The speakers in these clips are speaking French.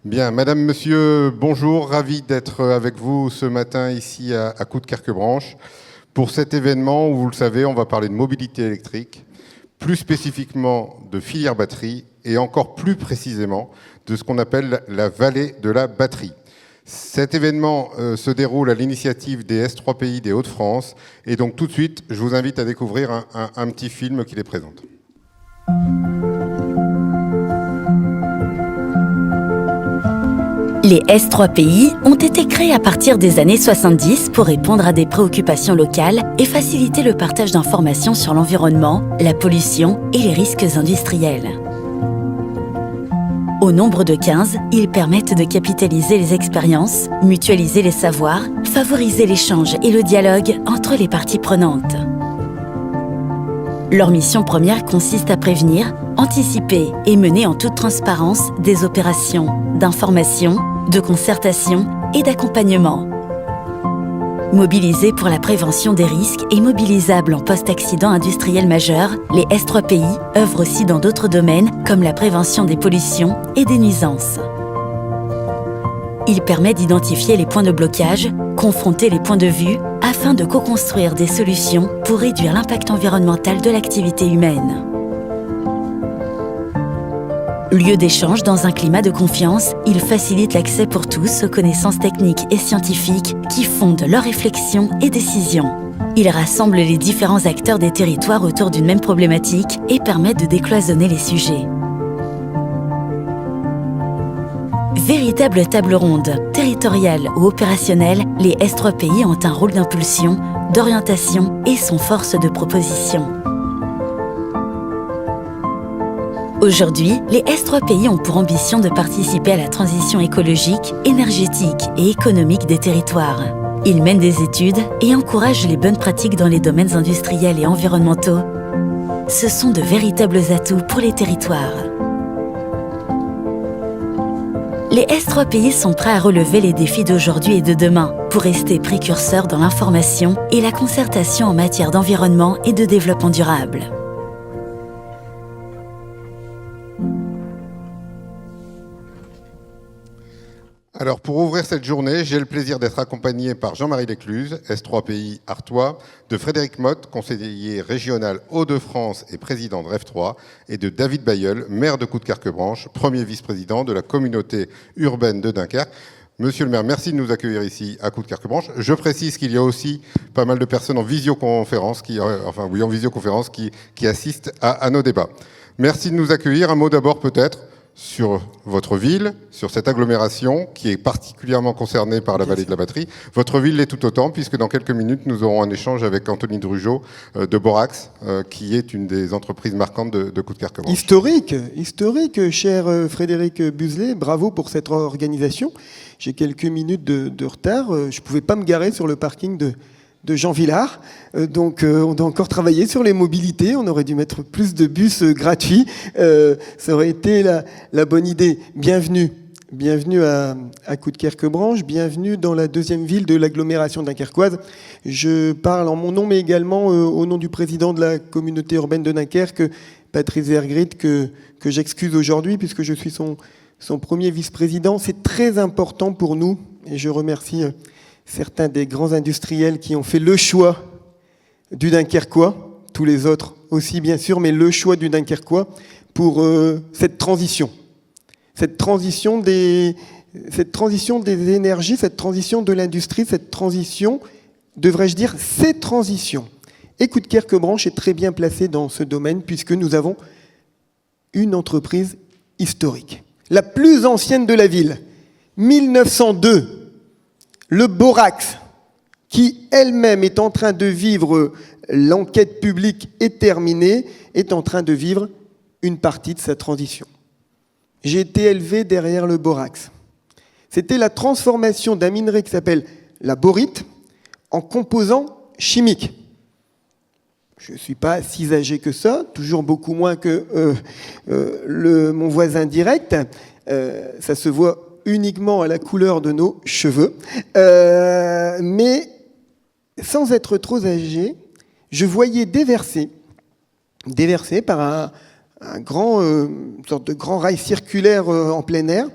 Bien, Madame, Monsieur, bonjour, ravi d'être avec vous ce matin ici à Coudekerque-Branche pour cet événement où, vous le savez, on va parler de mobilité électrique, plus spécifiquement de filière batterie et encore plus précisément de ce qu'on appelle la vallée de la batterie. Cet événement se déroule à l'initiative des S3 pays des Hauts-de-France et donc tout de suite, je vous invite à découvrir un petit film qui les présente. Les S3 pays ont été créés à partir des années 70 pour répondre à des préoccupations locales et faciliter le partage d'informations sur l'environnement, la pollution et les risques industriels. Au nombre de 15, ils permettent de capitaliser les expériences, mutualiser les savoirs, favoriser l'échange et le dialogue entre les parties prenantes. Leur mission première consiste à prévenir, anticiper et mener en toute transparence des opérations d'information, de concertation et d'accompagnement. Mobilisés pour la prévention des risques et mobilisables en post-accident industriel majeur, les S3 pays œuvrent aussi dans d'autres domaines comme la prévention des pollutions et des nuisances. Il permet d'identifier les points de blocage, confronter les points de vue, afin de co-construire des solutions pour réduire l'impact environnemental de l'activité humaine. Lieu d'échange dans un climat de confiance, il facilite l'accès pour tous aux connaissances techniques et scientifiques qui fondent leurs réflexions et décisions. Il rassemble les différents acteurs des territoires autour d'une même problématique et permet de décloisonner les sujets. Véritable table ronde, territoriale ou opérationnelle, les S3 pays ont un rôle d'impulsion, d'orientation et sont force de proposition. Aujourd'hui, les S3 pays ont pour ambition de participer à la transition écologique, énergétique et économique des territoires. Ils mènent des études et encouragent les bonnes pratiques dans les domaines industriels et environnementaux. Ce sont de véritables atouts pour les territoires. Les S3 pays sont prêts à relever les défis d'aujourd'hui et de demain pour rester précurseurs dans l'information et la concertation en matière d'environnement et de développement durable. Alors, pour ouvrir cette journée, j'ai le plaisir d'être accompagné par Jean-Marie Lécluse, S3 pays Artois, de Frédéric Motte, conseiller régional Hauts-de-France et président de REF3, et de David Bailleul, maire de Coudekerque-Branche, premier vice-président de la communauté urbaine de Dunkerque. Monsieur le maire, merci de nous accueillir ici à Coudekerque-Branche. Je précise qu'il y a aussi pas mal de personnes en visioconférence, qui assistent à nos débats. Merci de nous accueillir. Un mot d'abord peut-être sur votre ville, sur cette agglomération qui est particulièrement concernée par la vallée de la batterie. Votre ville l'est tout autant, puisque dans quelques minutes, nous aurons un échange avec Anthony Drugeot de Borax, qui est une des entreprises marquantes de Coudekerque-Branche. Historique, cher Frédéric Buzelet, bravo pour cette organisation. J'ai quelques minutes de retard, je ne pouvais pas me garer sur le parking de Jean Villard. Donc on doit encore travailler sur les mobilités. On aurait dû mettre plus de bus gratuits. Ça aurait été la bonne idée. Bienvenue à Coudekerque-Branche. Bienvenue dans la deuxième ville de l'agglomération dunkerquoise. Je parle en mon nom, mais également au nom du président de la communauté urbaine de Dunkerque, Patrice Vergrit, que j'excuse aujourd'hui puisque je suis son premier vice-président. C'est très important pour nous et je remercie certains des grands industriels qui ont fait le choix du Dunkerquois, tous les autres aussi bien sûr, mais le choix du Dunkerquois pour cette transition des énergies, cette transition de l'industrie, cette transition, devrais-je dire, ces transitions. Et Coudekerque-Branche est très bien placé dans ce domaine puisque nous avons une entreprise historique, la plus ancienne de la ville, 1902. Le Borax, qui elle-même est en train de vivre, l'enquête publique est terminée, est en train de vivre une partie de sa transition. J'ai été élevé derrière le Borax. C'était la transformation d'un minerai qui s'appelle la borite en composant chimique. Je ne suis pas si âgé que ça, toujours beaucoup moins que mon voisin direct. Ça se voit uniquement à la couleur de nos cheveux. Mais sans être trop âgé, je voyais déverser par une sorte de grand rail circulaire en plein air,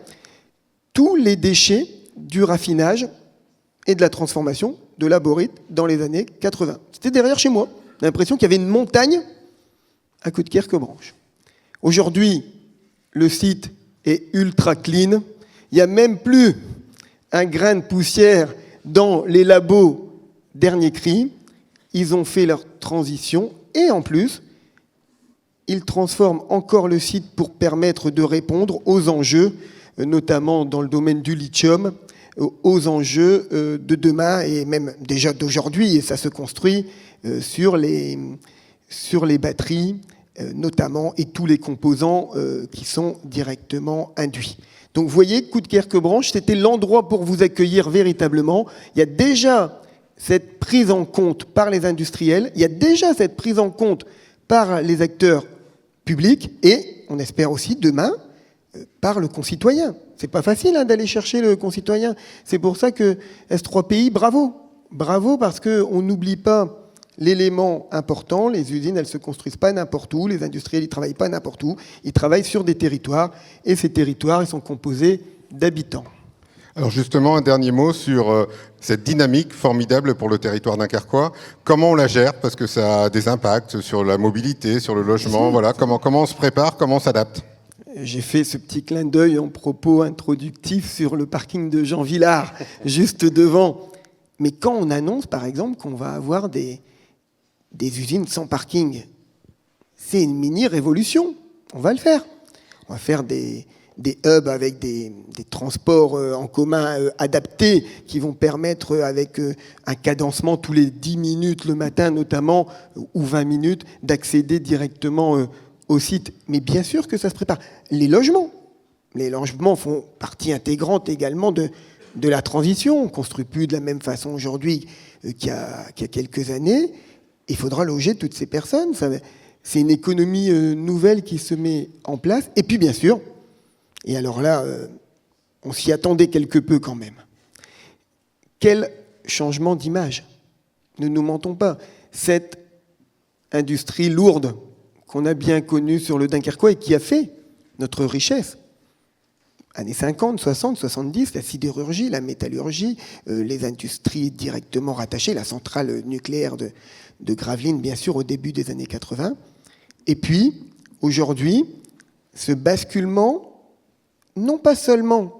tous les déchets du raffinage et de la transformation de la borite dans les années 80. C'était derrière chez moi. On a l'impression qu'il y avait une montagne à Coudekerque-Branche. Aujourd'hui, le site est ultra clean. Il n'y a même plus un grain de poussière dans les labos dernier cri. Ils ont fait leur transition et en plus, ils transforment encore le site pour permettre de répondre aux enjeux, notamment dans le domaine du lithium, aux enjeux de demain et même déjà d'aujourd'hui, et ça se construit sur les batteries notamment, et tous les composants qui sont directement induits. Donc vous voyez, Coudekerque-Branche, c'était l'endroit pour vous accueillir véritablement. Il y a déjà cette prise en compte par les industriels, il y a déjà cette prise en compte par les acteurs publics, et on espère aussi demain par le concitoyen. C'est pas facile d'aller chercher le concitoyen. C'est pour ça que S3PI, bravo. Bravo parce qu'on n'oublie pas l'élément important. Les usines, elles ne se construisent pas n'importe où. Les industriels, ils ne travaillent pas n'importe où. Ils travaillent sur des territoires. Et ces territoires, ils sont composés d'habitants. Alors justement, un dernier mot sur cette dynamique formidable pour le territoire dunkerquois. Comment on la gère? Parce que ça a des impacts sur la mobilité, sur le logement. Voilà. Comment on se prépare? Comment on s'adapte? J'ai fait ce petit clin d'œil en propos introductif sur le parking de Jean Villard, juste devant. Mais quand on annonce, par exemple, qu'on va avoir des usines sans parking, c'est une mini-révolution. On va le faire. On va faire des hubs avec des transports en commun adaptés qui vont permettre, avec un cadencement tous les 10 minutes le matin notamment, ou 20 minutes, d'accéder directement au site. Mais bien sûr que ça se prépare. Les logements font partie intégrante également de la transition. On ne construit plus de la même façon aujourd'hui qu'il y a quelques années. Il faudra loger toutes ces personnes. C'est une économie nouvelle qui se met en place. Et puis bien sûr, et alors là, on s'y attendait quelque peu quand même. Quel changement d'image! Ne nous mentons pas. Cette industrie lourde qu'on a bien connue sur le Dunkerquois et qui a fait notre richesse, années 50, 60, 70, la sidérurgie, la métallurgie, les industries directement rattachées, la centrale nucléaire de Gravelines, bien sûr, au début des années 80. Et puis, aujourd'hui, ce basculement, non pas seulement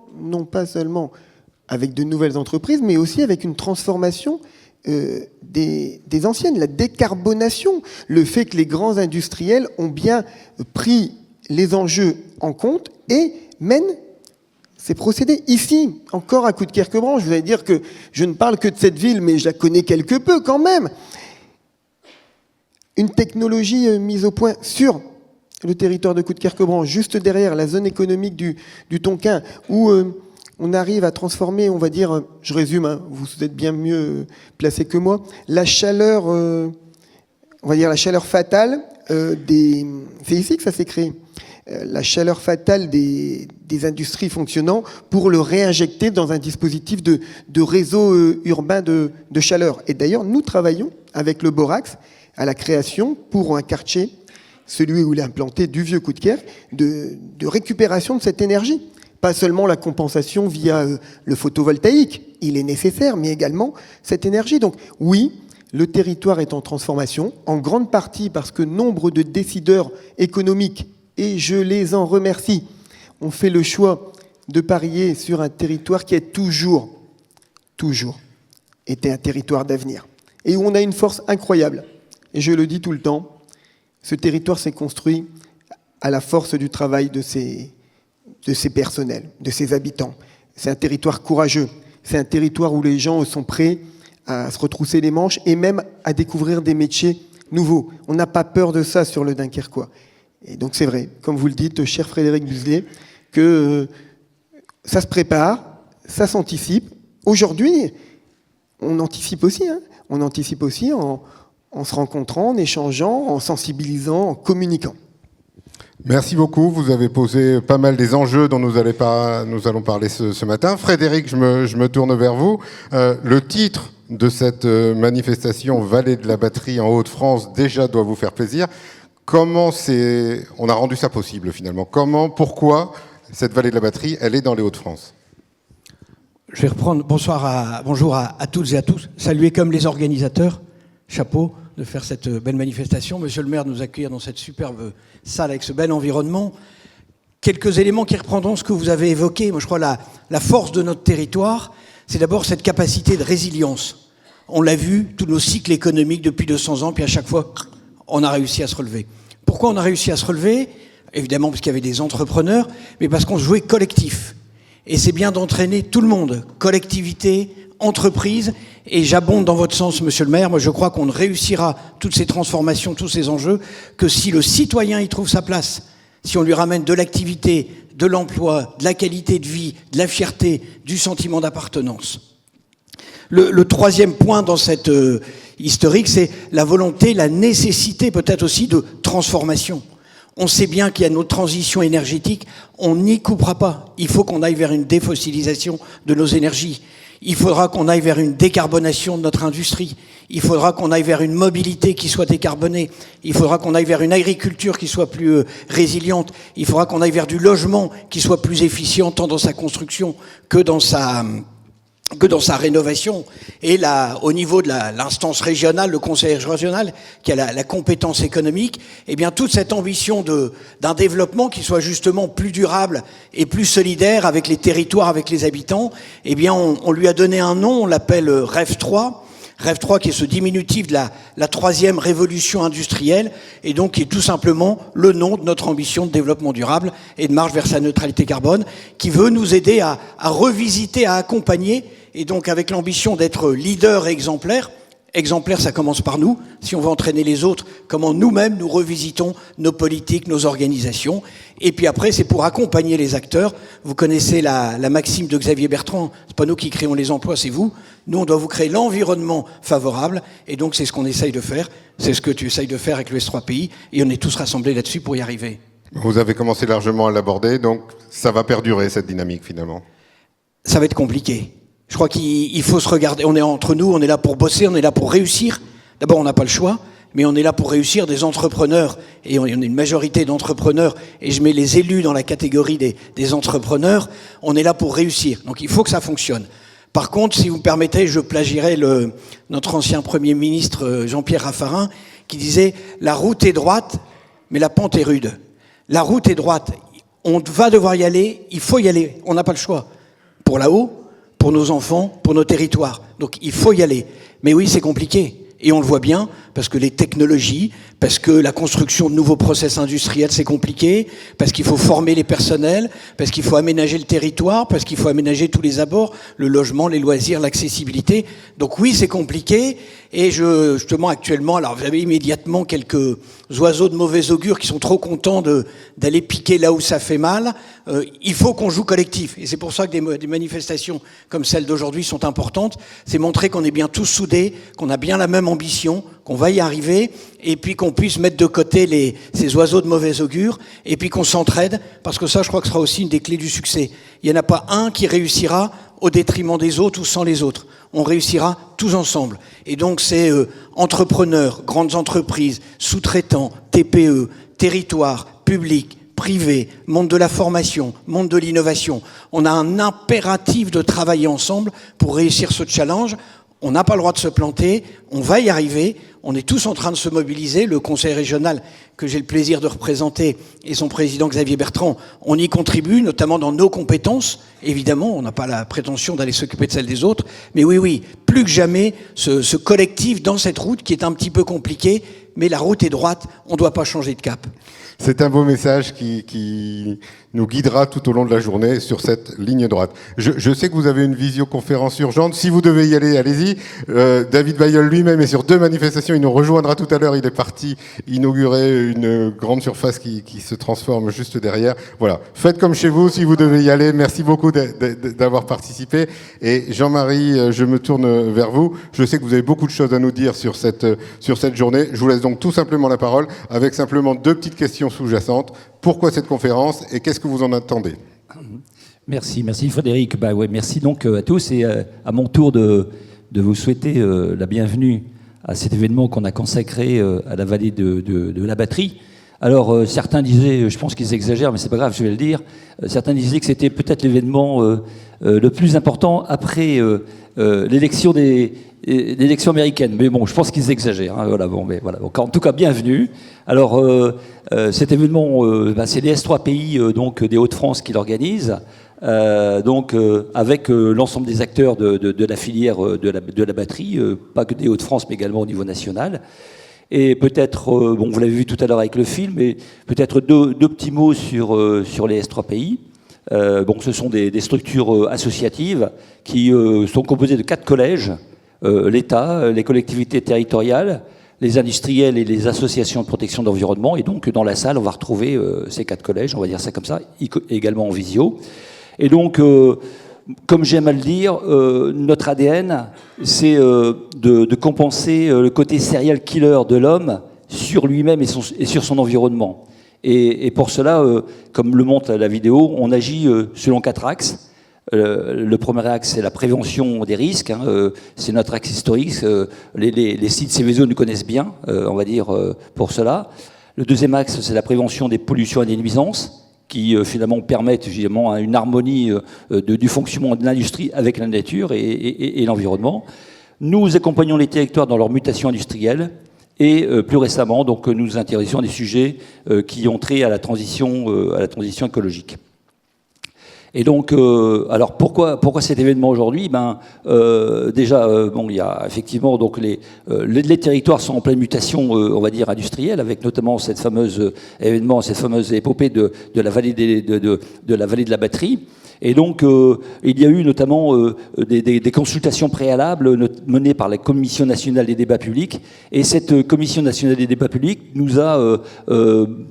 avec de nouvelles entreprises, mais aussi avec une transformation des anciennes, la décarbonation, le fait que les grands industriels ont bien pris les enjeux en compte et mènent ces procédés. Ici, encore à Coudekerque-Branche, vous allez dire que je ne parle que de cette ville, mais je la connais quelque peu quand même. Une technologie mise au point sur le territoire de Coudekerque-Branche, juste derrière la zone économique du Tonkin, où on arrive à transformer, on va dire, je résume, vous êtes bien mieux placé que moi, la chaleur, on va dire la chaleur fatale c'est ici que ça s'est créé, la chaleur fatale des industries fonctionnant pour le réinjecter dans un dispositif de réseau urbain de chaleur. Et d'ailleurs, nous travaillons avec le Borax à la création pour un quartier, celui où il est implanté du vieux Coudekerque, de récupération de cette énergie. Pas seulement la compensation via le photovoltaïque, il est nécessaire, mais également cette énergie. Donc oui, le territoire est en transformation, en grande partie parce que nombre de décideurs économiques, et je les en remercie, ont fait le choix de parier sur un territoire qui a toujours été un territoire d'avenir. Et où on a une force incroyable. Et je le dis tout le temps, ce territoire s'est construit à la force du travail de ses personnels, de ses habitants. C'est un territoire courageux. C'est un territoire où les gens sont prêts à se retrousser les manches et même à découvrir des métiers nouveaux. On n'a pas peur de ça sur le Dunkerquois. Et donc c'est vrai, comme vous le dites, cher Frédéric Buzelet, que ça se prépare, ça s'anticipe. Aujourd'hui, on anticipe aussi. On anticipe aussi en se rencontrant, en échangeant, en sensibilisant, en communiquant. Merci beaucoup. Vous avez posé pas mal des enjeux dont nous allons parler ce matin. Frédéric, je me tourne vers vous. Le titre de cette manifestation Vallée de la batterie en Hauts-de-France déjà doit vous faire plaisir. Comment on a rendu ça possible finalement? Pourquoi cette Vallée de la batterie, elle est dans les Hauts-de-France? Je vais reprendre. Bonjour à toutes et à tous. Saluer comme les organisateurs. Chapeau de faire cette belle manifestation. Monsieur le maire de nous accueillir dans cette superbe salle avec ce bel environnement. Quelques éléments qui reprendront ce que vous avez évoqué. Moi, je crois la force de notre territoire, c'est d'abord cette capacité de résilience. On l'a vu, tous nos cycles économiques depuis 200 ans, puis à chaque fois, on a réussi à se relever. Pourquoi on a réussi à se relever ? Évidemment parce qu'il y avait des entrepreneurs, mais parce qu'on jouait collectif. Et c'est bien d'entraîner tout le monde, collectivité, entreprise, et j'abonde dans votre sens, monsieur le maire. Moi, je crois qu'on ne réussira toutes ces transformations, tous ces enjeux, que si le citoyen y trouve sa place, si on lui ramène de l'activité, de l'emploi, de la qualité de vie, de la fierté, du sentiment d'appartenance. Le troisième point dans cette historique, c'est la volonté, la nécessité peut-être aussi de transformation. On sait bien qu'il y a notre transition énergétique, on n'y coupera pas. Il faut qu'on aille vers une défossilisation de nos énergies. Il faudra qu'on aille vers une décarbonation de notre industrie. Il faudra qu'on aille vers une mobilité qui soit décarbonée. Il faudra qu'on aille vers une agriculture qui soit plus résiliente. Il faudra qu'on aille vers du logement qui soit plus efficient tant dans sa construction que dans sa rénovation. Et là, au niveau de l'instance régionale, le conseil régional, qui a la compétence économique, eh bien, toute cette ambition d'un développement qui soit justement plus durable et plus solidaire avec les territoires, avec les habitants, eh bien, on lui a donné un nom, on l'appelle REV 3. REV 3 qui est ce diminutif de la troisième révolution industrielle et donc qui est tout simplement le nom de notre ambition de développement durable et de marche vers sa neutralité carbone qui veut nous aider à revisiter, à accompagner et donc avec l'ambition d'être leader et exemplaire. Exemplaire, ça commence par nous. Si on veut entraîner les autres, comment nous-mêmes nous revisitons nos politiques, nos organisations. Et puis après, c'est pour accompagner les acteurs. Vous connaissez la maxime de Xavier Bertrand. C'est pas nous qui créons les emplois, c'est vous. Nous, on doit vous créer l'environnement favorable. Et donc, c'est ce qu'on essaye de faire. C'est ce que tu essayes de faire avec le S3PI. Et on est tous rassemblés là-dessus pour y arriver. Vous avez commencé largement à l'aborder, donc ça va perdurer, cette dynamique, finalement. Ça va être compliqué. Je crois qu'il faut se regarder. On est entre nous, on est là pour bosser, on est là pour réussir. D'abord, on n'a pas le choix, mais on est là pour réussir, des entrepreneurs. Et on est une majorité d'entrepreneurs, et je mets les élus dans la catégorie des entrepreneurs. On est là pour réussir. Donc il faut que ça fonctionne. Par contre, si vous me permettez, je plagierai notre ancien Premier ministre Jean-Pierre Raffarin, qui disait « La route est droite, mais la pente est rude ». La route est droite, on va devoir y aller, il faut y aller, on n'a pas le choix. Pour là-haut, pour nos enfants, pour nos territoires. Donc il faut y aller. Mais oui, c'est compliqué. Et on le voit bien, parce que les technologies, parce que la construction de nouveaux process industriels, c'est compliqué, parce qu'il faut former les personnels, parce qu'il faut aménager le territoire, parce qu'il faut aménager tous les abords, le logement, les loisirs, l'accessibilité. Donc oui, c'est compliqué. Et justement, actuellement, alors vous avez immédiatement quelques oiseaux de mauvais augure qui sont trop contents d'aller piquer là où ça fait mal. Il faut qu'on joue collectif. Et c'est pour ça que des manifestations comme celle d'aujourd'hui sont importantes. C'est montrer qu'on est bien tous soudés, qu'on a bien la même ambition, qu'on va y arriver, et puis qu'on puisse mettre de côté ces oiseaux de mauvais augure, et puis qu'on s'entraide, parce que ça, je crois que ce sera aussi une des clés du succès. Il n'y en a pas un qui réussira au détriment des autres ou sans les autres. On réussira tous ensemble. Et donc, c'est entrepreneurs, grandes entreprises, sous-traitants, TPE, territoires, publics, privés, monde de la formation, monde de l'innovation. On a un impératif de travailler ensemble pour réussir ce challenge. On n'a pas le droit de se planter, on va y arriver, on est tous en train de se mobiliser. Le conseil régional que j'ai le plaisir de représenter et son président Xavier Bertrand, on y contribue, notamment dans nos compétences. Évidemment, on n'a pas la prétention d'aller s'occuper de celles des autres, mais oui, plus que jamais, ce collectif dans cette route qui est un petit peu compliquée, mais la route est droite, on ne doit pas changer de cap. C'est un beau message qui nous guidera tout au long de la journée sur cette ligne droite. Je sais que vous avez une visioconférence urgente. Si vous devez y aller, allez-y. David Bayeul lui-même est sur 2 manifestations. Il nous rejoindra tout à l'heure. Il est parti inaugurer une grande surface qui se transforme juste derrière. Voilà. Faites comme chez vous si vous devez y aller. Merci beaucoup d'avoir participé. Et Jean-Marie, je me tourne vers vous. Je sais que vous avez beaucoup de choses à nous dire sur cette journée. Je vous laisse donc tout simplement la parole avec simplement 2 petites questions sous-jacentes. Pourquoi cette conférence et qu'est-ce que vous en attendez ? Merci Frédéric. Merci donc à tous et à mon tour de vous souhaiter la bienvenue à cet événement qu'on a consacré à la vallée de la batterie. Alors, certains disaient, je pense qu'ils exagèrent, mais c'est pas grave, je vais le dire, certains disaient que c'était peut-être l'événement le plus important après l'élection américaine. Mais bon, je pense qu'ils exagèrent. Hein, voilà, bon, mais voilà. Donc, en tout cas, bienvenue. Alors, cet événement, c'est les S3 pays donc des Hauts-de-France qui l'organisent. Avec l'ensemble des acteurs de la filière de la batterie, pas que des Hauts-de-France, mais également au niveau national. Et peut-être, vous l'avez vu tout à l'heure avec le film, mais peut-être deux petits mots sur les S3 pays. Ce sont des structures associatives qui sont composées de 4 collèges, l'État, les collectivités territoriales, les industriels et les associations de protection de l'environnement. Et donc, dans la salle, on va retrouver ces 4 collèges, on va dire ça comme ça, également en visio. Et donc, comme j'aime à le dire, notre ADN, c'est de compenser le côté serial killer de l'homme sur lui-même et sur son environnement. Et pour cela, comme le montre la vidéo, on agit selon 4 axes. Le premier axe, c'est la prévention des risques. C'est notre axe historique. Les sites Céveso nous connaissent bien, on va dire, pour cela. Le deuxième axe, c'est la prévention des pollutions et des nuisances, qui finalement permettent justement une harmonie du fonctionnement de l'industrie avec la nature et l'environnement. Nous accompagnons les territoires dans leur mutation industrielle et plus récemment, donc, nous nous intéressons à des sujets qui ont trait à la transition écologique. Et donc, alors pourquoi cet événement aujourd'hui ? Déjà, il y a effectivement donc les territoires sont en pleine mutation, on va dire industrielle, avec notamment cette fameuse événement, cette fameuse épopée de la vallée de la vallée de la batterie. Et donc, il y a eu notamment des consultations préalables menées par la Commission nationale des débats publics. Et cette Commission nationale des débats publics nous a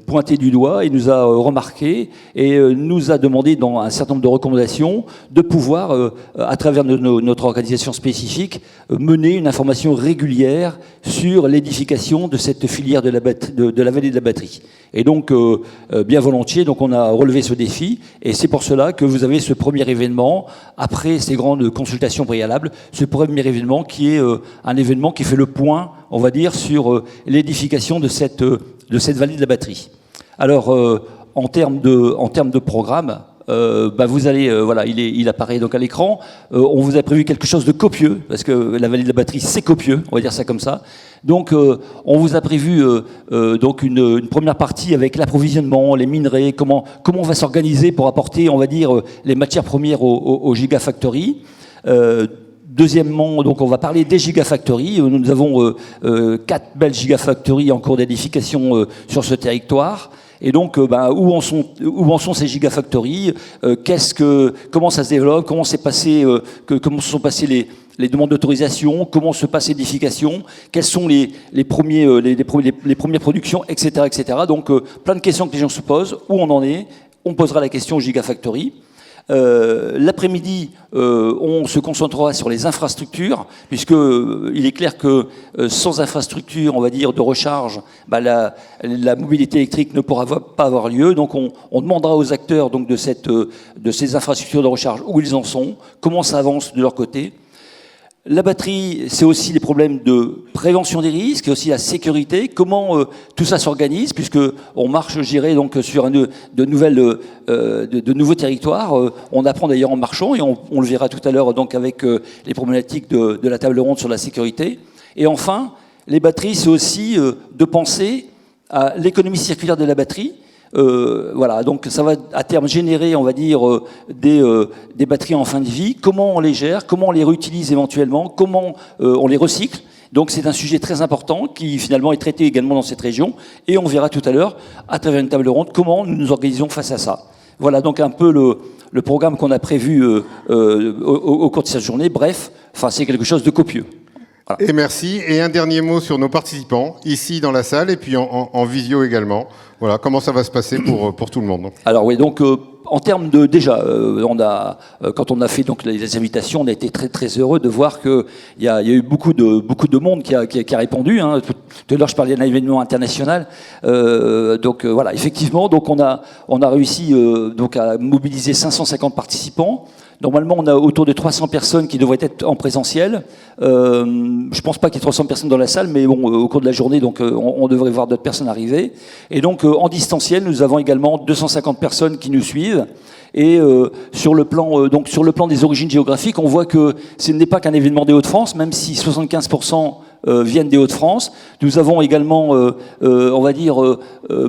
pointé du doigt et nous a remarqué et nous a demandé dans un certain nombre de recommandations de pouvoir, à travers notre organisation spécifique, mener une information régulière sur l'édification de cette filière de la vallée de la batterie. Et donc, bien volontiers, donc on a relevé ce défi. Et c'est pour cela que vous avez ce premier événement, après ces grandes consultations préalables, ce premier événement qui est un événement qui fait le point, on va dire, sur l'édification de cette vallée de la batterie. Alors, en termes de programme, vous allez, il apparaît donc à l'écran. On vous a prévu quelque chose de copieux, parce que la vallée de la batterie, c'est copieux, on va dire ça comme ça. Donc, on vous a prévu donc une première partie avec l'approvisionnement, les minerais, comment on va s'organiser pour apporter, on va dire, les matières premières aux gigafactories. Deuxièmement, donc on va parler des gigafactories. Nous avons 4 belles gigafactories en cours d'édification sur ce territoire. Et donc, où en sont ces gigafactories ? Comment ça se développe ? Comment se sont passées les demandes d'autorisation ? Comment se passe l'édification ? Quelles sont les premières productions, etc., etc. Donc, plein de questions que les gens se posent. Où on en est ? On posera la question aux gigafactories. L'après-midi, on se concentrera sur les infrastructures, puisque il est clair que sans infrastructure, on va dire, de recharge, la mobilité électrique ne pourra pas avoir lieu. Donc on demandera aux acteurs donc, de ces infrastructures de recharge où ils en sont, comment ça avance de leur côté. La batterie, c'est aussi les problèmes de prévention des risques, et aussi la sécurité. Comment tout ça s'organise, puisque on marche, je dirais, donc sur de nouveaux territoires. On apprend d'ailleurs en marchant, et on le verra tout à l'heure donc avec les problématiques de la table ronde sur la sécurité. Et enfin, les batteries, c'est aussi de penser à l'économie circulaire de la batterie. Donc ça va à terme générer, on va dire, des batteries en fin de vie. Comment on les gère, comment on les réutilise éventuellement, comment on les recycle. Donc c'est un sujet très important qui finalement est traité également dans cette région. Et on verra tout à l'heure, à travers une table ronde, comment nous nous organisons face à ça. Voilà donc un peu le programme qu'on a prévu au cours de cette journée. Bref, c'est quelque chose de copieux. Voilà. Et merci. Et un dernier mot sur nos participants, ici dans la salle et puis en visio également. Voilà, comment ça va se passer pour tout le monde. Alors oui, donc en termes de déjà, quand on a fait donc les invitations, on a été très très heureux de voir qu'il y a eu beaucoup de monde qui a répondu. Hein. Tout à l'heure, je parlais d'un événement international. Voilà, effectivement, donc on a réussi donc à mobiliser 550 participants. Normalement, on a autour de 300 personnes qui devraient être en présentiel. Je ne pense pas qu'il y ait 300 personnes dans la salle, mais bon, au cours de la journée, donc, on devrait voir d'autres personnes arriver. Et donc, en distanciel, nous avons également 250 personnes qui nous suivent. Et sur le plan des origines géographiques, on voit que ce n'est pas qu'un événement des Hauts-de-France, même si 75% viennent des Hauts-de-France. Nous avons également, on va dire,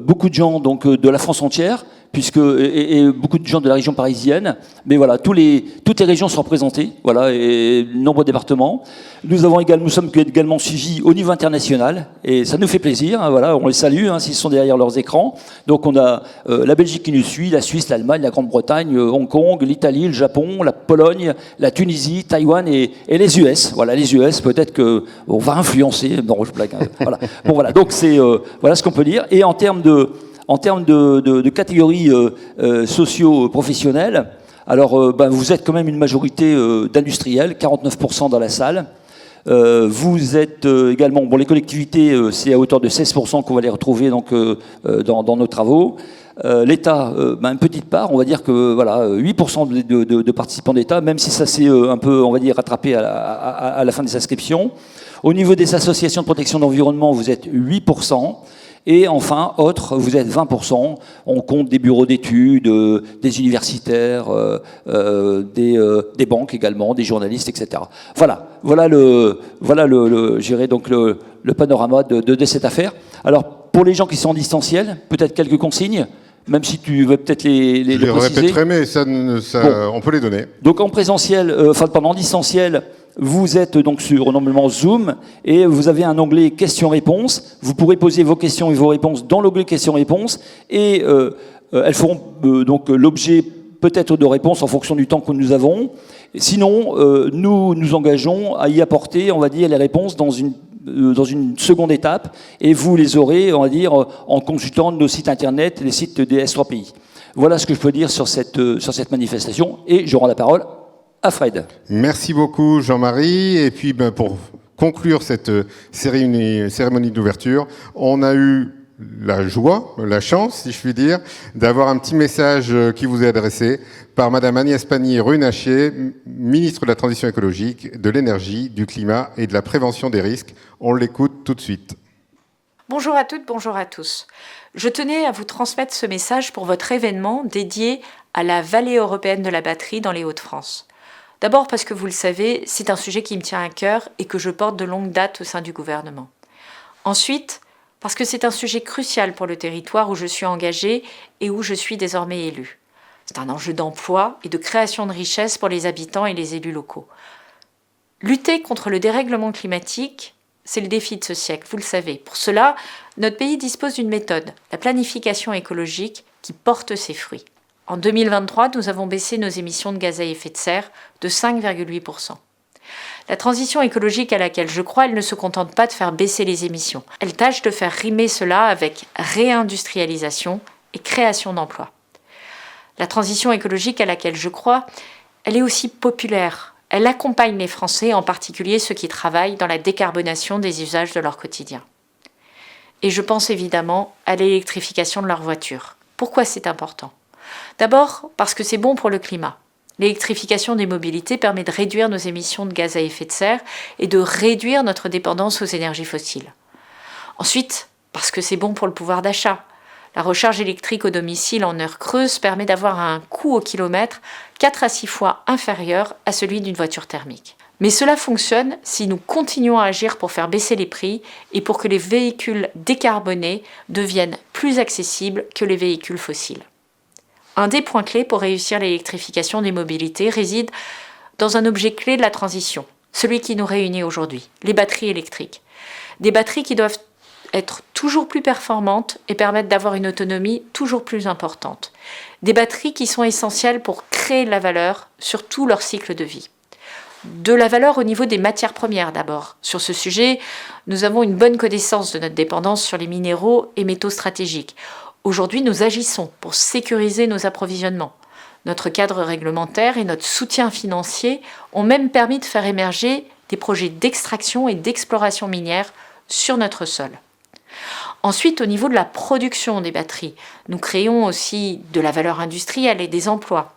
beaucoup de gens donc, de la France entière, et beaucoup de gens de la région parisienne. Mais voilà, toutes les régions sont représentées, voilà, et nombreux départements. Nous sommes également suivis au niveau international, et ça nous fait plaisir. Hein, voilà, on les salue hein, s'ils sont derrière leurs écrans. Donc on a la Belgique qui nous suit, la Suisse, l'Allemagne, la Grande-Bretagne, Hong Kong, l'Italie, le Japon, la Pologne, la Tunisie, Taïwan et les US. Voilà, les US, peut-être que on va influencer. Non, je blague. Hein, voilà. Bon voilà, donc c'est voilà ce qu'on peut dire. Et en termes de catégories socio-professionnelles, alors vous êtes quand même une majorité d'industriels, 49% dans la salle. Vous êtes également, les collectivités, c'est à hauteur de 16% qu'on va les retrouver donc, dans nos travaux. L'État, une petite part, on va dire que voilà, 8% de participants d'État, même si ça s'est un peu, on va dire, rattrapé à la fin des inscriptions. Au niveau des associations de protection de l'environnement, vous êtes 8%. Et enfin, autres, vous êtes 20%. On compte des bureaux d'études, des universitaires, des banques également, des journalistes, etc. Voilà j'irai donc le panorama de cette affaire. Alors, pour les gens qui sont en distanciel, peut-être quelques consignes, même si tu veux peut-être les préciser. Je les répéterai, mais on peut les donner. Donc en présentiel, en distanciel, vous êtes donc sur normalement Zoom et vous avez un onglet questions-réponses. Vous pourrez poser vos questions et vos réponses dans l'onglet questions-réponses et elles feront donc l'objet peut-être de réponses en fonction du temps que nous avons. Sinon, nous nous engageons à y apporter, on va dire, les réponses dans une seconde étape et vous les aurez, on va dire, en consultant nos sites internet, les sites des S3PI. Voilà ce que je peux dire sur cette manifestation et je rends la parole à Fred. Merci beaucoup Jean-Marie. Et puis pour conclure cette cérémonie d'ouverture, on a eu la joie, la chance, si je puis dire, d'avoir un petit message qui vous est adressé par Madame Agnès Pannier-Runacher, ministre de la Transition écologique, de l'énergie, du climat et de la prévention des risques. On l'écoute tout de suite. Bonjour à toutes, bonjour à tous. Je tenais à vous transmettre ce message pour votre événement dédié à la vallée européenne de la batterie dans les Hauts-de-France. D'abord parce que vous le savez, c'est un sujet qui me tient à cœur et que je porte de longue date au sein du gouvernement. Ensuite, parce que c'est un sujet crucial pour le territoire où je suis engagée et où je suis désormais élue. C'est un enjeu d'emploi et de création de richesses pour les habitants et les élus locaux. Lutter contre le dérèglement climatique, c'est le défi de ce siècle, vous le savez. Pour cela, notre pays dispose d'une méthode, la planification écologique, qui porte ses fruits. En 2023, nous avons baissé nos émissions de gaz à effet de serre de 5,8%. La transition écologique à laquelle je crois, elle ne se contente pas de faire baisser les émissions. Elle tâche de faire rimer cela avec réindustrialisation et création d'emplois. La transition écologique à laquelle je crois, elle est aussi populaire. Elle accompagne les Français, en particulier ceux qui travaillent dans la décarbonation des usages de leur quotidien. Et je pense évidemment à l'électrification de leur voiture. Pourquoi c'est important ? D'abord, parce que c'est bon pour le climat. L'électrification des mobilités permet de réduire nos émissions de gaz à effet de serre et de réduire notre dépendance aux énergies fossiles. Ensuite, parce que c'est bon pour le pouvoir d'achat. La recharge électrique au domicile en heure creuse permet d'avoir un coût au kilomètre 4 à 6 fois inférieur à celui d'une voiture thermique. Mais cela fonctionne si nous continuons à agir pour faire baisser les prix et pour que les véhicules décarbonés deviennent plus accessibles que les véhicules fossiles. Un des points clés pour réussir l'électrification des mobilités réside dans un objet clé de la transition, celui qui nous réunit aujourd'hui, les batteries électriques. Des batteries qui doivent être toujours plus performantes et permettre d'avoir une autonomie toujours plus importante. Des batteries qui sont essentielles pour créer de la valeur sur tout leur cycle de vie. De la valeur au niveau des matières premières d'abord. Sur ce sujet, nous avons une bonne connaissance de notre dépendance sur les minéraux et métaux stratégiques. Aujourd'hui, nous agissons pour sécuriser nos approvisionnements. Notre cadre réglementaire et notre soutien financier ont même permis de faire émerger des projets d'extraction et d'exploration minière sur notre sol. Ensuite, au niveau de la production des batteries, nous créons aussi de la valeur industrielle et des emplois.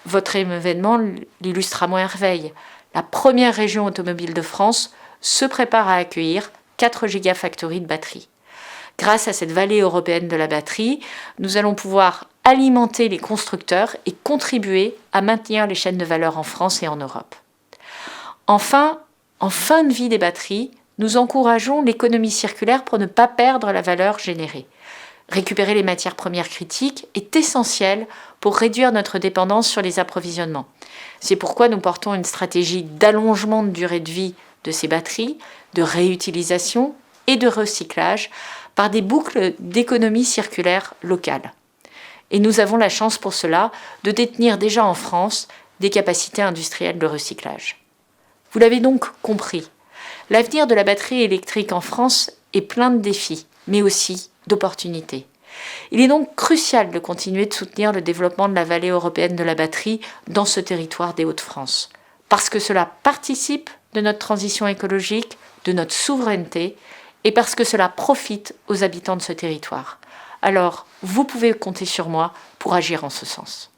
Votre événement l'illustre à merveille. La première région automobile de France se prépare à accueillir 4 gigafactories de batteries. Grâce à cette vallée européenne de la batterie, nous allons pouvoir alimenter les constructeurs et contribuer à maintenir les chaînes de valeur en France et en Europe. Enfin, en fin de vie des batteries, nous encourageons l'économie circulaire pour ne pas perdre la valeur générée. Récupérer les matières premières critiques est essentiel pour réduire notre dépendance sur les approvisionnements. C'est pourquoi nous portons une stratégie d'allongement de durée de vie de ces batteries, de réutilisation et de recyclage par des boucles d'économie circulaire locale. Et nous avons la chance pour cela de détenir déjà en France des capacités industrielles de recyclage. Vous l'avez donc compris, l'avenir de la batterie électrique en France est plein de défis, mais aussi d'opportunités. Il est donc crucial de continuer de soutenir le développement de la vallée européenne de la batterie dans ce territoire des Hauts-de-France, parce que cela participe de notre transition écologique, de notre souveraineté, et parce que cela profite aux habitants de ce territoire. Alors, vous pouvez compter sur moi pour agir en ce sens.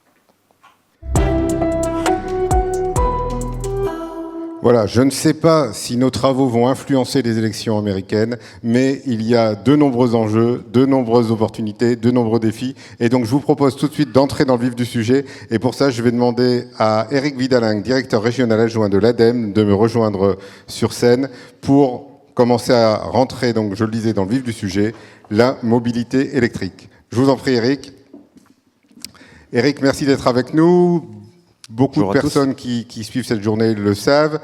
Voilà, je ne sais pas si nos travaux vont influencer les élections américaines, mais il y a de nombreux enjeux, de nombreuses opportunités, de nombreux défis. Et donc, je vous propose tout de suite d'entrer dans le vif du sujet. Et pour ça, je vais demander à Éric Vidalingue, directeur régional adjoint de l'ADEME, de me rejoindre sur scène pour commencer à rentrer, donc je le disais, dans le vif du sujet, la mobilité électrique. Je vous en prie, Éric. Éric, merci d'être avec nous. Beaucoup de personnes qui suivent cette journée le savent.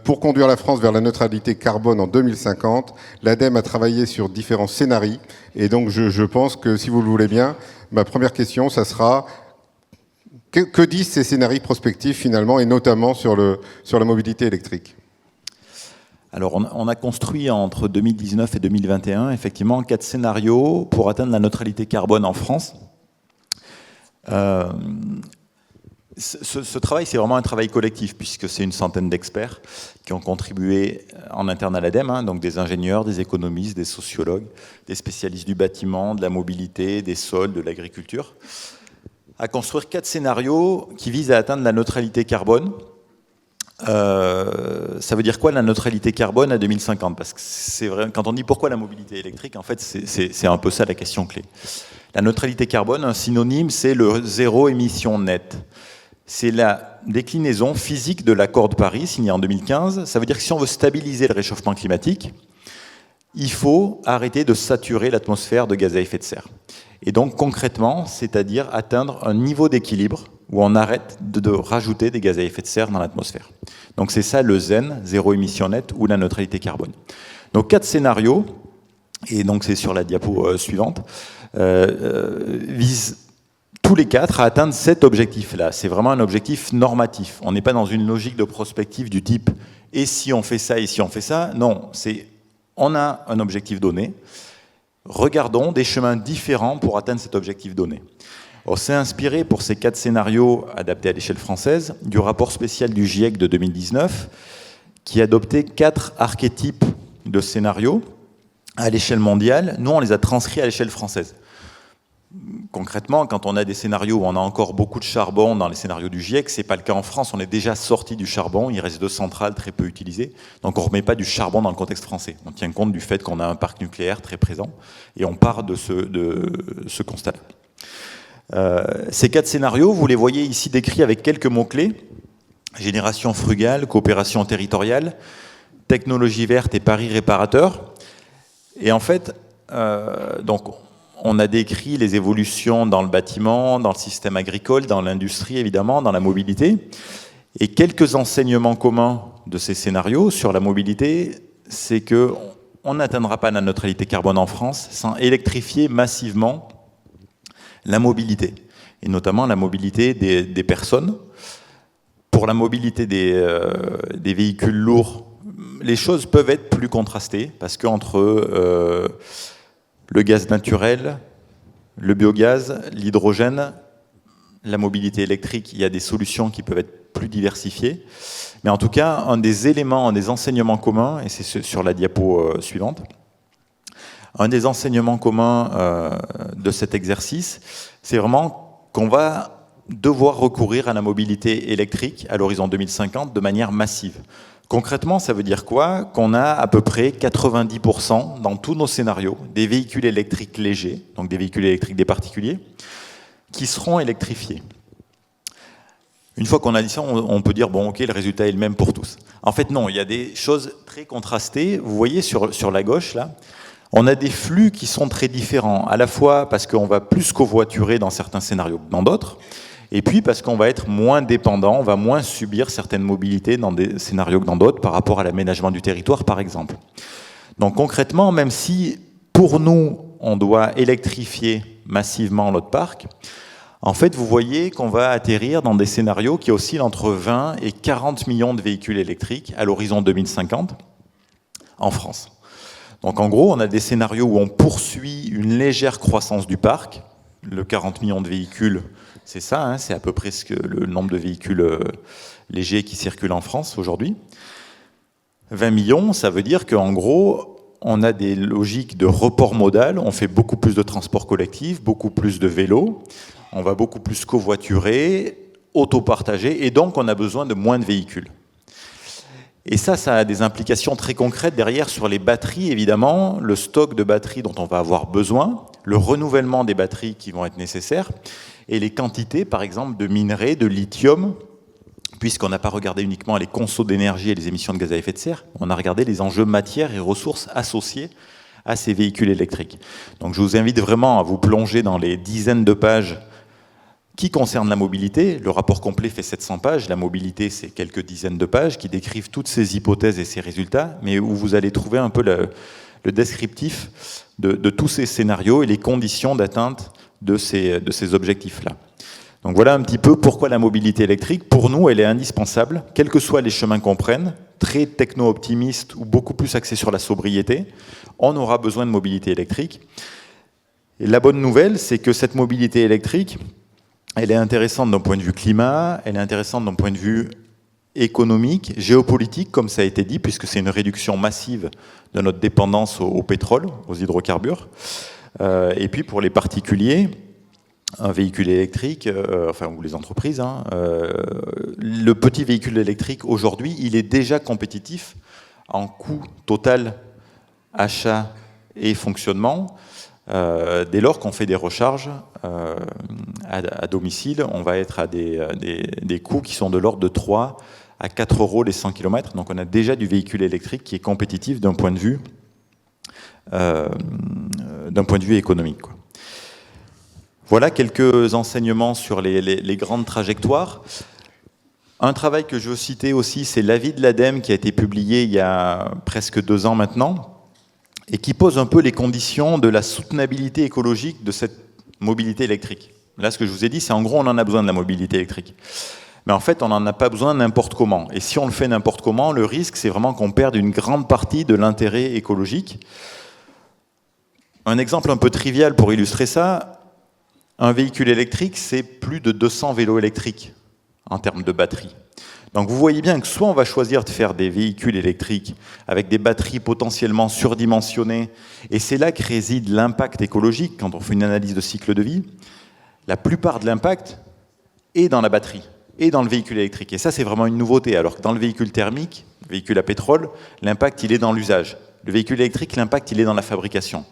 Pour conduire la France vers la neutralité carbone en 2050, l'ADEME a travaillé sur différents scénarios. Et donc, je pense que, si vous le voulez bien, ma première question, ça sera que disent ces scénarios prospectifs, finalement, et notamment sur la mobilité électrique? Alors, on a construit entre 2019 et 2021, effectivement, 4 scénarios pour atteindre la neutralité carbone en France. Ce travail, c'est vraiment un travail collectif, puisque c'est une centaine d'experts qui ont contribué en interne à l'ADEME, donc des ingénieurs, des économistes, des sociologues, des spécialistes du bâtiment, de la mobilité, des sols, de l'agriculture, à construire 4 scénarios qui visent à atteindre la neutralité carbone. Ça veut dire quoi la neutralité carbone à 2050? Parce que c'est vrai, quand on dit pourquoi la mobilité électrique, en fait, c'est un peu ça la question clé. La neutralité carbone, un synonyme, c'est le zéro émission nette. C'est la déclinaison physique de l'accord de Paris, signé en 2015. Ça veut dire que si on veut stabiliser le réchauffement climatique, il faut arrêter de saturer l'atmosphère de gaz à effet de serre. Et donc concrètement, c'est-à-dire atteindre un niveau d'équilibre où on arrête de rajouter des gaz à effet de serre dans l'atmosphère. Donc c'est ça le ZEN, zéro émission nette, ou la neutralité carbone. Donc 4 scénarios, et donc c'est sur la diapo suivante, visent tous les 4 à atteindre cet objectif-là. C'est vraiment un objectif normatif. On n'est pas dans une logique de prospective du type « et si on fait ça, et si on fait ça ?» Non, on a un objectif donné. Regardons des chemins différents pour atteindre cet objectif donné. On s'est inspiré pour ces 4 scénarios adaptés à l'échelle française du rapport spécial du GIEC de 2019 qui adoptait 4 archétypes de scénarios à l'échelle mondiale. Nous, on les a transcrits à l'échelle française. Concrètement, quand on a des scénarios où on a encore beaucoup de charbon dans les scénarios du GIEC, ce n'est pas le cas en France, on est déjà sorti du charbon, il reste 2 centrales très peu utilisées, donc on ne remet pas du charbon dans le contexte français. On tient compte du fait qu'on a un parc nucléaire très présent, et on part de ce constat-là. Ces 4 scénarios, vous les voyez ici décrits avec quelques mots-clés: génération frugale, coopération territoriale, technologie verte et pari réparateur. Et en fait, donc, on a décrit les évolutions dans le bâtiment, dans le système agricole, dans l'industrie évidemment, dans la mobilité. Et quelques enseignements communs de ces scénarios sur la mobilité, c'est qu'on n'atteindra pas la neutralité carbone en France sans électrifier massivement la mobilité, et notamment la mobilité des personnes. Pour la mobilité des véhicules lourds, les choses peuvent être plus contrastées, parce qu'entre le gaz naturel, le biogaz, l'hydrogène, la mobilité électrique, il y a des solutions qui peuvent être plus diversifiées. Mais en tout cas, un des éléments, un des enseignements communs, et c'est sur la diapo suivante, un des enseignements communs de cet exercice, c'est vraiment qu'on va devoir recourir à la mobilité électrique à l'horizon 2050 de manière massive. Concrètement, ça veut dire quoi? Qu'on a à peu près 90% dans tous nos scénarios des véhicules électriques légers, donc des véhicules électriques des particuliers, qui seront électrifiés. Une fois qu'on a dit ça, on peut dire, bon ok, le résultat est le même pour tous. En fait non, il y a des choses très contrastées. Vous voyez sur la gauche là, on a des flux qui sont très différents, à la fois parce qu'on va plus covoiturer dans certains scénarios que dans d'autres, et puis parce qu'on va être moins dépendant, on va moins subir certaines mobilités dans des scénarios que dans d'autres par rapport à l'aménagement du territoire par exemple. Donc concrètement, même si pour nous on doit électrifier massivement notre parc, en fait vous voyez qu'on va atterrir dans des scénarios qui oscillent entre 20 et 40 millions de véhicules électriques à l'horizon 2050 en France. Donc en gros on a des scénarios où on poursuit une légère croissance du parc, le 40 millions de véhicules, c'est ça, hein, c'est à peu près le nombre de véhicules légers qui circulent en France aujourd'hui. 20 millions, ça veut dire qu'en gros, on a des logiques de report modal, on fait beaucoup plus de transports collectifs, beaucoup plus de vélos, on va beaucoup plus covoiturer, autopartager, et donc on a besoin de moins de véhicules. Et ça a des implications très concrètes derrière sur les batteries, évidemment, le stock de batteries dont on va avoir besoin, le renouvellement des batteries qui vont être nécessaires, et les quantités, par exemple, de minerais, de lithium, puisqu'on n'a pas regardé uniquement les consommations d'énergie et les émissions de gaz à effet de serre, on a regardé les enjeux matières et ressources associés à ces véhicules électriques. Donc je vous invite vraiment à vous plonger dans les dizaines de pages qui concernent la mobilité. Le rapport complet fait 700 pages, la mobilité c'est quelques dizaines de pages qui décrivent toutes ces hypothèses et ces résultats, mais où vous allez trouver un peu le descriptif de tous ces scénarios et les conditions d'atteinte de ces objectifs-là. Donc voilà un petit peu pourquoi la mobilité électrique, pour nous, elle est indispensable, quels que soient les chemins qu'on prenne, très techno-optimistes ou beaucoup plus axés sur la sobriété, on aura besoin de mobilité électrique. Et la bonne nouvelle, c'est que cette mobilité électrique, elle est intéressante d'un point de vue climat, elle est intéressante d'un point de vue économique, géopolitique, comme ça a été dit, puisque c'est une réduction massive de notre dépendance au pétrole, aux hydrocarbures. Et puis pour les particuliers, un véhicule électrique, ou les entreprises, le petit véhicule électrique aujourd'hui, il est déjà compétitif en coût total achat et fonctionnement. Dès lors qu'on fait des recharges à domicile, on va être à des coûts qui sont de l'ordre de 3 à 4 euros les 100 km. Donc on a déjà du véhicule électrique qui est compétitif d'un point de vue économique, quoi. Voilà quelques enseignements sur les grandes trajectoires. Un travail que je veux citer aussi, c'est l'avis de l'ADEME qui a été publié il y a presque 2 ans maintenant et qui pose un peu les conditions de la soutenabilité écologique de cette mobilité électrique. Là, ce que je vous ai dit, c'est en gros, on en a besoin de la mobilité électrique. Mais en fait, on n'en a pas besoin n'importe comment. Et si on le fait n'importe comment, le risque, c'est vraiment qu'on perde une grande partie de l'intérêt écologique. Un exemple un peu trivial pour illustrer ça, un véhicule électrique, c'est plus de 200 vélos électriques en termes de batterie. Donc vous voyez bien que soit on va choisir de faire des véhicules électriques avec des batteries potentiellement surdimensionnées, et c'est là que réside l'impact écologique quand on fait une analyse de cycle de vie. La plupart de l'impact est dans la batterie et dans le véhicule électrique. Et ça, c'est vraiment une nouveauté. Alors que dans le véhicule thermique, le véhicule à pétrole, l'impact, il est dans l'usage. Le véhicule électrique, l'impact, il est dans la fabrication.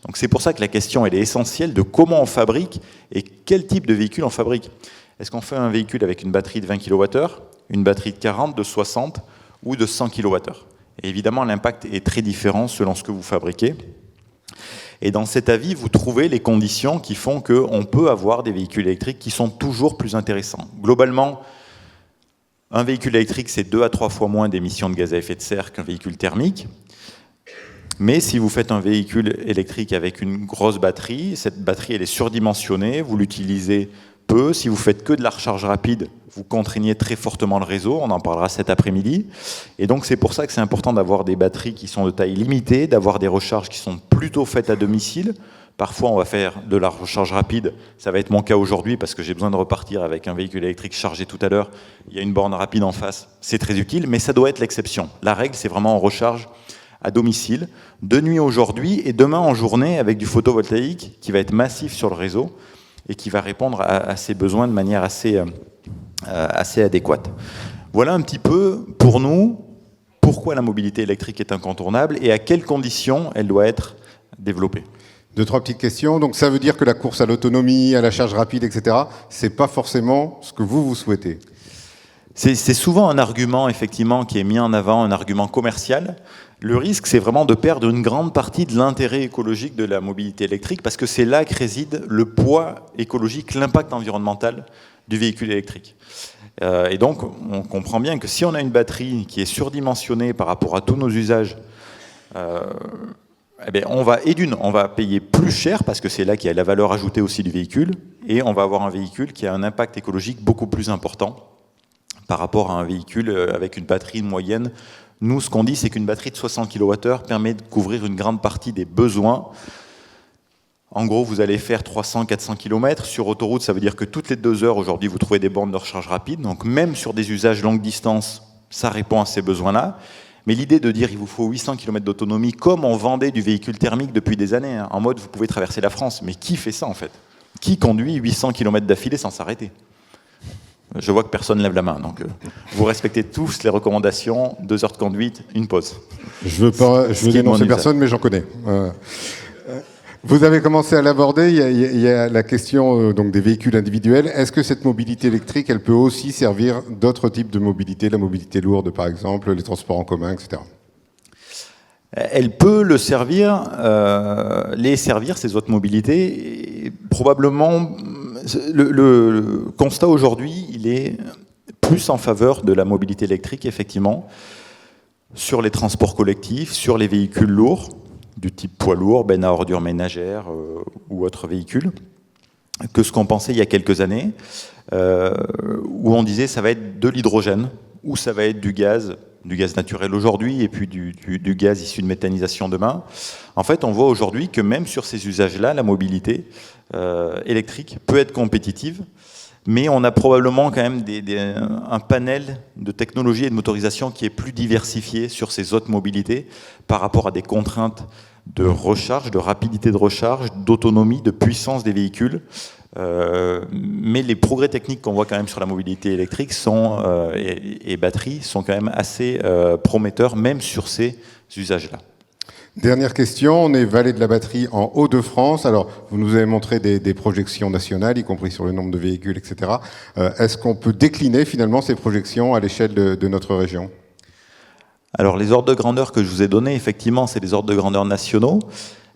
Donc c'est pour ça que la question, elle est essentielle de comment on fabrique et quel type de véhicule on fabrique. Est-ce qu'on fait un véhicule avec une batterie de 20 kWh, une batterie de 40, de 60 ou de 100 kWh? Et évidemment, l'impact est très différent selon ce que vous fabriquez. Et dans cet avis, vous trouvez les conditions qui font qu'on peut avoir des véhicules électriques qui sont toujours plus intéressants. Globalement, un véhicule électrique, c'est 2 à 3 fois moins d'émissions de gaz à effet de serre qu'un véhicule thermique. Mais si vous faites un véhicule électrique avec une grosse batterie, cette batterie elle est surdimensionnée, vous l'utilisez peu. Si vous faites que de la recharge rapide, vous contraignez très fortement le réseau, on en parlera cet après-midi. Et donc c'est pour ça que c'est important d'avoir des batteries qui sont de taille limitée, d'avoir des recharges qui sont plutôt faites à domicile, Parfois, on va faire de la recharge rapide. Ça va être mon cas aujourd'hui parce que j'ai besoin de repartir avec un véhicule électrique chargé tout à l'heure. Il y a une borne rapide en face. C'est très utile, mais ça doit être l'exception. La règle, c'est vraiment en recharge à domicile, de nuit aujourd'hui et demain en journée avec du photovoltaïque qui va être massif sur le réseau et qui va répondre à ces besoins de manière assez adéquate. Voilà un petit peu, pour nous, pourquoi la mobilité électrique est incontournable et à quelles conditions elle doit être développée. 2-3 petites questions. Donc ça veut dire que la course à l'autonomie, à la charge rapide, etc., c'est pas forcément ce que vous souhaitez. C'est souvent un argument, effectivement, qui est mis en avant, un argument commercial. Le risque, c'est vraiment de perdre une grande partie de l'intérêt écologique de la mobilité électrique, parce que c'est là que réside le poids écologique, l'impact environnemental du véhicule électrique. Et donc, on comprend bien que si on a une batterie qui est surdimensionnée par rapport à tous nos usages, eh bien, on va payer plus cher, parce que c'est là qu'il y a la valeur ajoutée aussi du véhicule, et on va avoir un véhicule qui a un impact écologique beaucoup plus important par rapport à un véhicule avec une batterie moyenne. Nous, ce qu'on dit, c'est qu'une batterie de 60 kWh permet de couvrir une grande partie des besoins. En gros, vous allez faire 300-400 km. Sur autoroute, ça veut dire que toutes les 2 heures, aujourd'hui, vous trouvez des bornes de recharge rapide. Donc même sur des usages longue distance, ça répond à ces besoins-là. Mais l'idée de dire qu'il vous faut 800 km d'autonomie, comme on vendait du véhicule thermique depuis des années, hein, en mode vous pouvez traverser la France, mais qui fait ça en fait? Qui conduit 800 km d'affilée sans s'arrêter? Je vois que personne ne lève la main, donc vous respectez tous les recommandations, 2 heures de conduite, une pause. Je veux dénoncer personne, mais j'en connais. Vous avez commencé à l'aborder, il y a la question donc des véhicules individuels. Est-ce que cette mobilité électrique, elle peut aussi servir d'autres types de mobilité, la mobilité lourde par exemple, les transports en commun, etc. Elle peut les servir, ces autres mobilités. Et probablement, le constat aujourd'hui, il est plus en faveur de la mobilité électrique, effectivement, sur les transports collectifs, sur les véhicules lourds, du type poids lourd, benne à ordures ménagères ou autres véhicules, que ce qu'on pensait il y a quelques années, où on disait ça va être de l'hydrogène, ou ça va être du gaz naturel aujourd'hui, et puis du gaz issu de méthanisation demain. En fait, on voit aujourd'hui que même sur ces usages-là, la mobilité électrique peut être compétitive, mais on a probablement quand même un panel de technologies et de motorisation qui est plus diversifié sur ces autres mobilités par rapport à des contraintes de recharge, de rapidité de recharge, d'autonomie, de puissance des véhicules. Mais les progrès techniques qu'on voit quand même sur la mobilité électrique et batterie sont quand même assez prometteurs, même sur ces usages-là. Dernière question, on est Vallée de la Batterie en Hauts-de-France. Alors, vous nous avez montré des projections nationales, y compris sur le nombre de véhicules, etc. Est-ce qu'on peut décliner finalement ces projections à l'échelle de notre région? Alors, les ordres de grandeur que je vous ai donnés, effectivement, c'est des ordres de grandeur nationaux.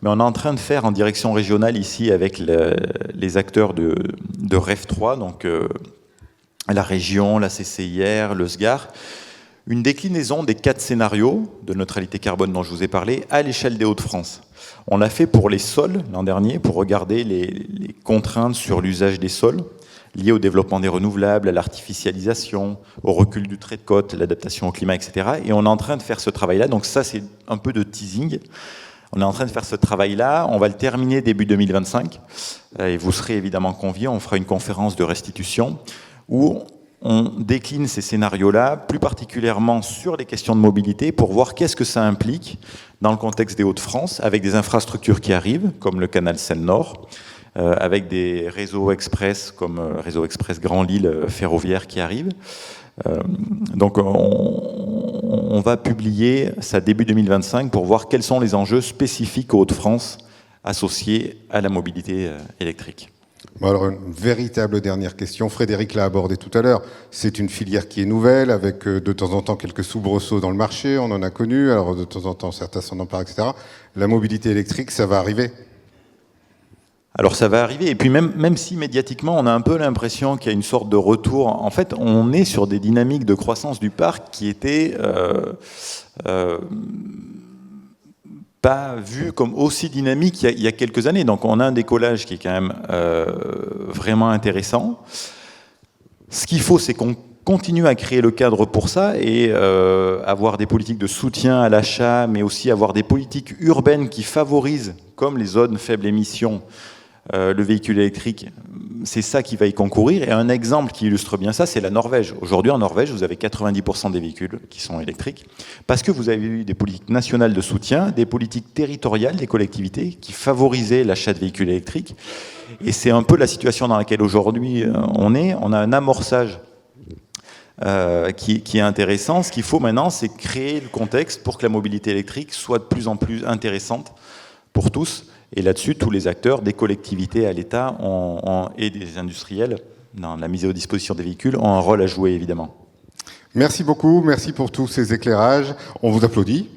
Mais on est en train de faire en direction régionale ici avec les acteurs de REF 3, donc la région, la CCIR, le SGAR, une déclinaison des 4 scénarios de neutralité carbone dont je vous ai parlé à l'échelle des Hauts-de-France. On l'a fait pour les sols l'an dernier, pour regarder les contraintes sur l'usage des sols liées au développement des renouvelables, à l'artificialisation, au recul du trait de côte, l'adaptation au climat, etc. Et on est en train de faire ce travail-là, donc ça c'est un peu de teasing. On est en train de faire ce travail-là, on va le terminer début 2025, et vous serez évidemment conviés, on fera une conférence de restitution où on décline ces scénarios-là, plus particulièrement sur les questions de mobilité, pour voir qu'est-ce que ça implique dans le contexte des Hauts-de-France, avec des infrastructures qui arrivent, comme le canal Seine-Nord, avec des réseaux express, comme Réseau Express Grand Lille ferroviaire qui arrivent. Donc on va publier ça début 2025 pour voir quels sont les enjeux spécifiques aux Hauts-de-France associés à la mobilité électrique. Bon, alors une véritable dernière question, Frédéric l'a abordé tout à l'heure, c'est une filière qui est nouvelle, avec de temps en temps quelques soubresauts dans le marché, on en a connu, alors de temps en temps certains s'en emparent, etc. La mobilité électrique, ça va arriver? Alors ça va arriver, et puis même si médiatiquement on a un peu l'impression qu'il y a une sorte de retour, en fait on est sur des dynamiques de croissance du parc qui étaient pas vues comme aussi dynamiques il y a quelques années. Donc on a un décollage qui est quand même vraiment intéressant. Ce qu'il faut, c'est qu'on continue à créer le cadre pour ça et avoir des politiques de soutien à l'achat, mais aussi avoir des politiques urbaines qui favorisent, comme les zones faibles émissions, le véhicule électrique, c'est ça qui va y concourir. Et un exemple qui illustre bien ça, c'est la Norvège. Aujourd'hui, en Norvège, vous avez 90% des véhicules qui sont électriques, parce que vous avez eu des politiques nationales de soutien, des politiques territoriales des collectivités qui favorisaient l'achat de véhicules électriques. Et c'est un peu la situation dans laquelle aujourd'hui on est. On a un amorçage qui est intéressant. Ce qu'il faut maintenant, c'est créer le contexte pour que la mobilité électrique soit de plus en plus intéressante pour tous. Et là-dessus, tous les acteurs, des collectivités à l'État et des industriels, dans la mise à disposition des véhicules, ont un rôle à jouer, évidemment. Merci beaucoup, merci pour tous ces éclairages. On vous applaudit.